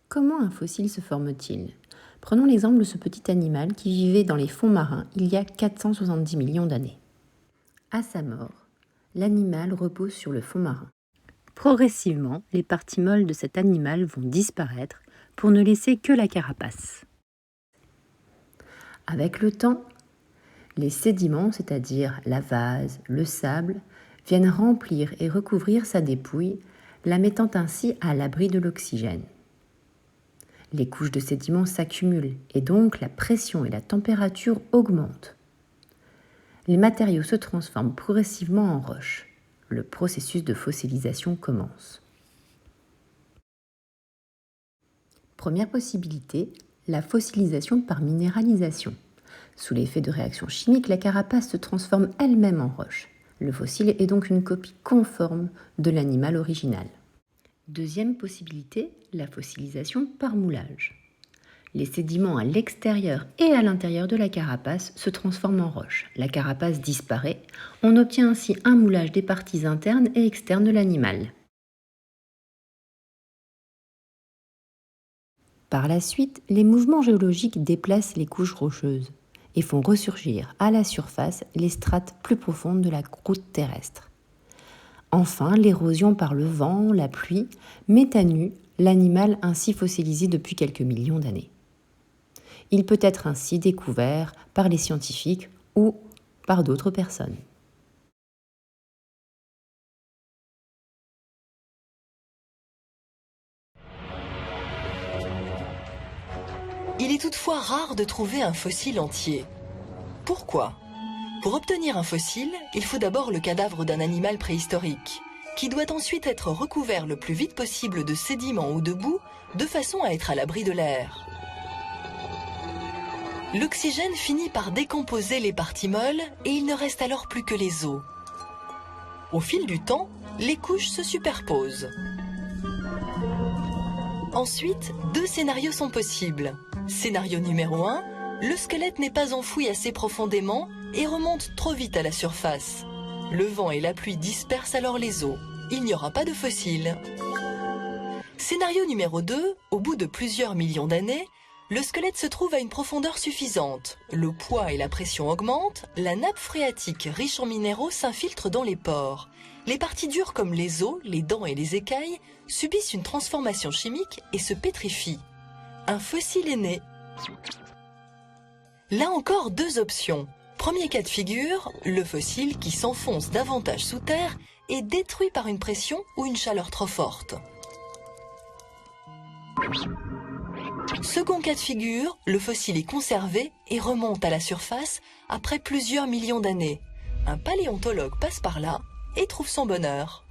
Comment un fossile se forme-t-il? Prenons l'exemple de ce petit animal qui vivait dans les fonds marins il y a 470 millions d'années. À sa mort, l'animal repose sur le fond marin. Progressivement, les parties molles de cet animal vont disparaître pour ne laisser que la carapace. Avec le temps, les sédiments, c'est-à-dire la vase, le sable, viennent remplir et recouvrir sa dépouille, la mettant ainsi à l'abri de l'oxygène. Les couches de sédiments s'accumulent et donc la pression et la température augmentent. Les matériaux se transforment progressivement en roches. Le processus de fossilisation commence. Première possibilité, la fossilisation par minéralisation. Sous l'effet de réactions chimiques, la carapace se transforme elle-même en roche. Le fossile est donc une copie conforme de l'animal original. Deuxième possibilité, la fossilisation par moulage. Les sédiments à l'extérieur et à l'intérieur de la carapace se transforment en roche. La carapace disparaît. On obtient ainsi un moulage des parties internes et externes de l'animal. Par la suite, les mouvements géologiques déplacent les couches rocheuses et font ressurgir à la surface les strates plus profondes de la croûte terrestre. Enfin, l'érosion par le vent, la pluie, met à nu l'animal ainsi fossilisé depuis quelques millions d'années. Il peut être ainsi découvert par les scientifiques ou par d'autres personnes. Il est toutefois rare de trouver un fossile entier. Pourquoi ? Pour obtenir un fossile, il faut d'abord le cadavre d'un animal préhistorique, qui doit ensuite être recouvert le plus vite possible de sédiments ou de boue, de façon à être à l'abri de l'air. L'oxygène finit par décomposer les parties molles et il ne reste alors plus que les os. Au fil du temps, les couches se superposent. Ensuite, deux scénarios sont possibles. Scénario numéro 1, le squelette n'est pas enfoui assez profondément et remonte trop vite à la surface. Le vent et la pluie dispersent alors les os. Il n'y aura pas de fossile. Scénario numéro 2, au bout de plusieurs millions d'années, le squelette se trouve à une profondeur suffisante. Le poids et la pression augmentent, la nappe phréatique riche en minéraux s'infiltre dans les pores. Les parties dures comme les os, les dents et les écailles subissent une transformation chimique et se pétrifient. Un fossile est né. Là encore, deux options. Premier cas de figure, le fossile qui s'enfonce davantage sous terre est détruit par une pression ou une chaleur trop forte. Second cas de figure, le fossile est conservé et remonte à la surface après plusieurs millions d'années. Un paléontologue passe par là et trouve son bonheur.